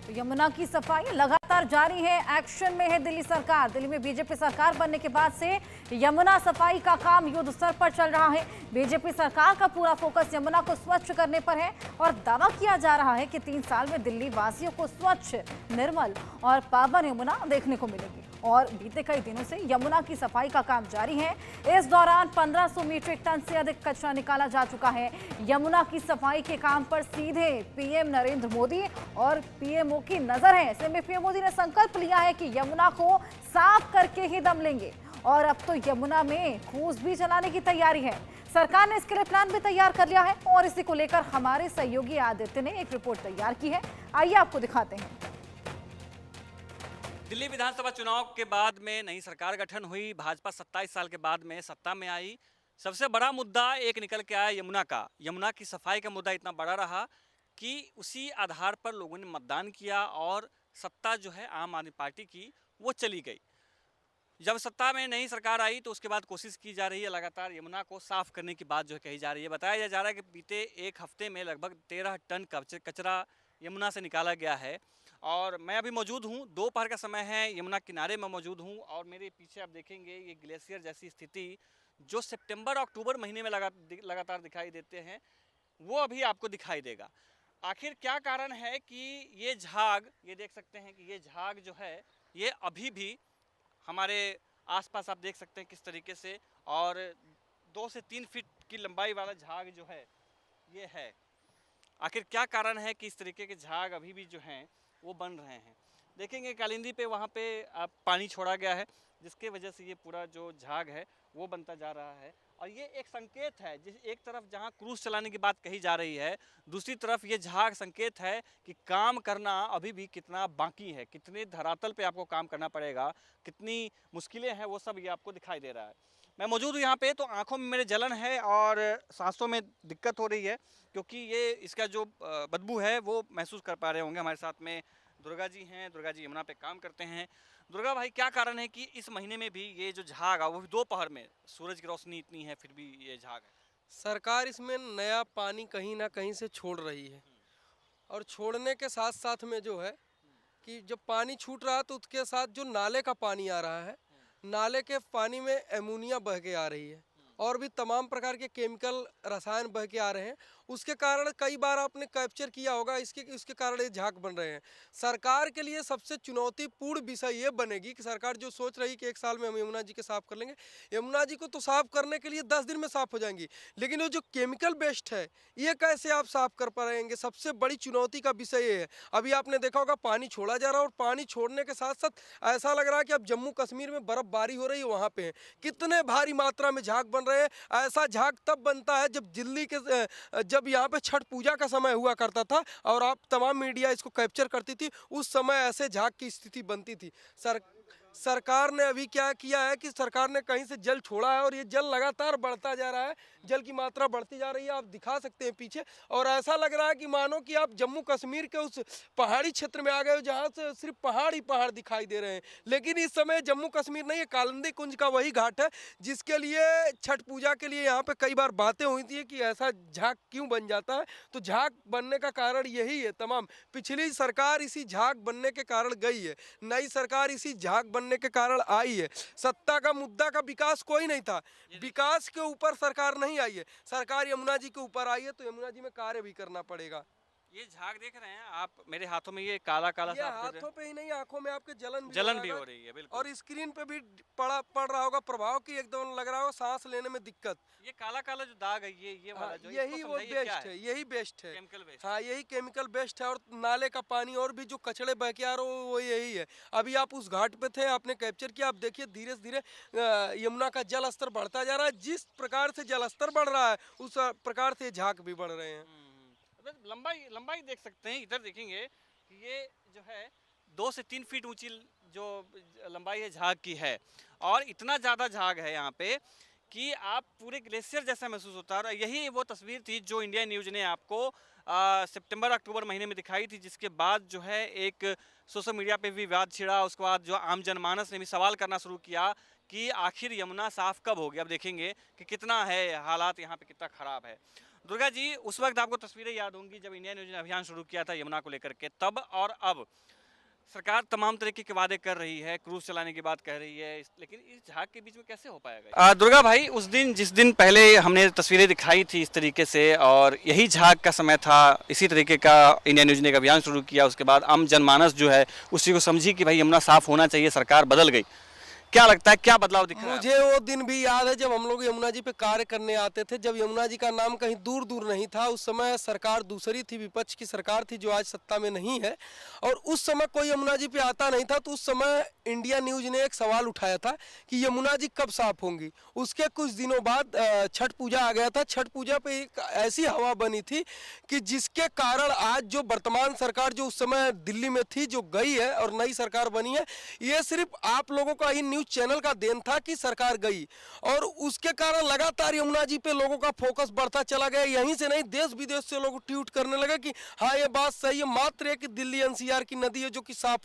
तो यमुना की सफाई लगातार जारी है, एक्शन में है दिल्ली सरकार। दिल्ली में बीजेपी सरकार बनने के बाद से यमुना सफाई का काम युद्ध स्तर पर चल रहा है। बीजेपी सरकार का पूरा फोकस यमुना को स्वच्छ करने पर है और दावा किया जा रहा है कि 3 साल में दिल्ली वासियों को स्वच्छ, निर्मल और पावन यमुना देखने को मिलेगी। और बीते कई दिनों से यमुना की सफाई का काम जारी है। इस दौरान 1500 मीट्रिक टन से अधिक कचरा निकाला जा चुका है। यमुना की सफाई के काम पर सीधे पीएम नरेंद्र मोदी और पीएमओ की नजर है। ऐसे में पीएम मोदी ने संकल्प लिया है कि यमुना को साफ करके ही दम लेंगे और अब तो यमुना में क्रूज भी चलाने की तैयारी है। सरकार ने इसके लिए प्लान भी तैयार कर लिया है और इसी को लेकर हमारे सहयोगी आदित्य ने एक रिपोर्ट तैयार की है। आइए आपको दिखाते हैं। दिल्ली विधानसभा चुनाव के बाद में नई सरकार गठन हुई। भाजपा 27 साल के बाद में सत्ता में आई। सबसे बड़ा मुद्दा एक निकल के आया यमुना का। यमुना की सफाई का मुद्दा इतना बड़ा रहा कि उसी आधार पर लोगों ने मतदान किया और सत्ता जो है आम आदमी पार्टी की वो चली गई। जब सत्ता में नई सरकार आई तो उसके बाद कोशिश की जा रही है लगातार यमुना को साफ करने की बात जो है कही जा रही है। बताया जा रहा है कि बीते एक हफ्ते में लगभग 13 टन कचरा यमुना से निकाला गया है। और मैं अभी मौजूद हूँ, दोपहर का समय है, यमुना किनारे में मौजूद हूँ और मेरे पीछे आप देखेंगे ये ग्लेशियर जैसी स्थिति जो सितंबर अक्टूबर महीने में लगातार दिखाई देते हैं वो अभी आपको दिखाई देगा। आखिर क्या कारण है कि ये झाग, ये देख सकते हैं कि ये झाग जो है ये अभी भी हमारे आसपास आप देख सकते हैं किस तरीके से, और 2 से 3 फीट की लंबाई वाला झाग जो है ये है। आखिर क्या कारण है कि इस तरीके के झाग अभी भी जो हैं वो बन रहे हैं। देखेंगे कालिंदी पे वहाँ पे पानी छोड़ा गया है जिसके वजह से ये पूरा जो झाग है वो बनता जा रहा है। और ये एक संकेत है, जिस एक तरफ जहाँ क्रूज चलाने की बात कही जा रही है, दूसरी तरफ ये झाग संकेत है कि काम करना अभी भी कितना बाकी है, कितने धरातल पे आपको काम करना पड़ेगा, कितनी मुश्किलें हैं, वो सब ये आपको दिखाई दे रहा है। मैं मौजूद हूँ यहाँ पे तो आंखों में मेरे जलन है और सांसों में दिक्कत हो रही है क्योंकि ये इसका जो बदबू है वो महसूस कर पा रहे होंगे। हमारे साथ में दुर्गा जी हैं, दुर्गा जी यमुना पे काम करते हैं। दुर्गा भाई, क्या कारण है कि इस महीने में भी ये जो झाग है वो भी दोपहर में, सूरज की रोशनी इतनी है फिर भी ये झाग है? सरकार इसमें नया पानी कहीं ना कहीं से छोड़ रही है और छोड़ने के साथ साथ में जो है कि जब पानी छूट रहा है तो उसके साथ जो नाले का पानी आ रहा है, नाले के पानी में एमोनिया बह के आ रही है और भी तमाम प्रकार के केमिकल रसायन बह के आ रहे हैं। उसके कारण कई बार आपने कैप्चर किया होगा, इसके कारण ये झाग बन रहे हैं। सरकार के लिए सबसे चुनौतीपूर्ण विषय ये बनेगी कि सरकार जो सोच रही कि 1 साल में हम यमुना जी के साफ कर लेंगे, यमुना जी को तो साफ करने के लिए 10 दिन में साफ हो जाएंगी, लेकिन वो जो केमिकल बेस्ड है ये कैसे आप साफ कर पाएंगे? सबसे बड़ी चुनौती का विषय ये है। अभी आपने देखा होगा पानी छोड़ा जा रहा है और पानी छोड़ने के साथ साथ ऐसा लग रहा है कि अब जम्मू कश्मीर में बर्फबारी हो रही है, वहाँ पे कितने भारी मात्रा में झाग बन रहे हैं। ऐसा झाग तब बनता है जब दिल्ली के जब यहाँ पे छठ पूजा का समय हुआ करता था और आप तमाम मीडिया इसको कैप्चर करती थी, उस समय ऐसे झाग की स्थिति बनती थी। सरकार ने अभी क्या किया है कि सरकार ने कहीं से जल छोड़ा है और ये जल लगातार बढ़ता जा रहा है, जल की मात्रा बढ़ती जा रही है, आप दिखा सकते हैं पीछे। और ऐसा लग रहा है कि मानो कि आप जम्मू कश्मीर के उस पहाड़ी क्षेत्र में आ गए हो जहाँ से सिर्फ पहाड़ ही पहाड़ दिखाई दे रहे हैं। लेकिन इस समय जम्मू कश्मीर नहीं, ये कालिंदी कुंज का वही घाट है जिसके लिए छठ पूजा के लिए यहाँ पे कई बार बातें हुई थी कि ऐसा झाग क्यों बन जाता है। तो झाग बनने का कारण यही है। तमाम पिछली सरकार इसी झाग बनने के कारण गई है, नई सरकार इसी झाग बनने के कारण आई है। सत्ता का मुद्दा का विकास कोई नहीं था, विकास के ऊपर सरकार नहीं आई है, सरकार यमुना जी के ऊपर आई है, तो यमुना जी में कार्य भी करना पड़ेगा। ये झाग देख रहे हैं आप मेरे हाथों में, ये काला काला ये सा हाथों पे ही नहीं, आंखों में आपके जलन भी हो रही है बिल्कुल। और स्क्रीन पे भी पड़ रहा होगा प्रभाव की एकदम लग रहा होगा सांस लेने में दिक्कत। ये काला काला जो दाग है ये वाला जो, यही वो बेस्ट है, यही बेस्ट है, केमिकल बेस्ड। हाँ यही केमिकल बेस्ट है। और नाले का पानी और भी जो कचड़े बह के आ रहे हो वो यही है। अभी आप उस घाट पे थे, आपने कैप्चर किया, आप देखिए धीरे धीरे यमुना का जल स्तर बढ़ता जा रहा है। जिस प्रकार से जल स्तर बढ़ रहा है उस प्रकार से झाग भी बढ़ रहे हैं। लंबाई देख सकते हैं, इधर देखेंगे कि ये जो है 2 से 3 फीट ऊंची जो लंबाई है झाग की है और इतना ज़्यादा झाग है यहाँ पे कि आप पूरे ग्लेशियर जैसा महसूस होता है। और यही वो तस्वीर थी जो इंडिया न्यूज़ ने आपको सितंबर अक्टूबर महीने में दिखाई थी, जिसके बाद जो है एक सोशल मीडिया पे भी विवाद छिड़ा। उसके बाद जो आम जनमानस ने भी सवाल करना शुरू किया कि आखिर यमुना साफ कब होगी। अब देखेंगे कि कितना है हालात यहाँ पे, कितना ख़राब है। दुर्गा जी, उस वक्त आपको तस्वीरें याद होंगी जब इंडिया न्यूज ने अभियान शुरू किया था यमुना को लेकर के, तब और अब सरकार तमाम तरीके के वादे कर रही है, क्रूज चलाने की बात कह रही है, लेकिन इस झाग के बीच में कैसे हो पाएगा? दुर्गा भाई, उस दिन जिस दिन पहले हमने तस्वीरें दिखाई थी इस तरीके से, और यही झाग का समय था, इसी तरीके का इंडिया न्यूज ने एक अभियान शुरू किया, उसके बाद आम जनमानस जो है उसी को समझी कि भाई यमुना साफ होना चाहिए, सरकार बदल गई। क्या लगता है, क्या बदलाव दिख रहा है? मुझे वो दिन भी याद है जब हम लोग यमुना जी पे कार्य करने आते थे, जब यमुना जी का नाम कहीं दूर दूर नहीं था। उस समय सरकार दूसरी थी, विपक्ष की सरकार थी जो आज सत्ता में नहीं है, और उस समय कोई यमुना जी पे आता नहीं था। तो उस समय इंडिया न्यूज ने एक सवाल उठाया था कि यमुना जी कब साफ होंगी। उसके कुछ दिनों बाद छठ पूजा आ गया था। छठ पूजा पे एक ऐसी हवा बनी थी कि जिसके कारण आज जो वर्तमान सरकार जो उस समय दिल्ली में थी, जो गई है और नई सरकार बनी है, ये सिर्फ आप लोगों का इन न्यूज चैनल का देन था कि सरकार गई, और उसके कारण लगातार यमुना जी पे लोगों का फोकस बढ़ता चला गया। यहीं से नहीं, देश विदेश से लोग ट्वीट करने लगे कि हाँ ये बात सही है, मात्र एक दिल्ली एनसीआर की नदी है जो कि साफ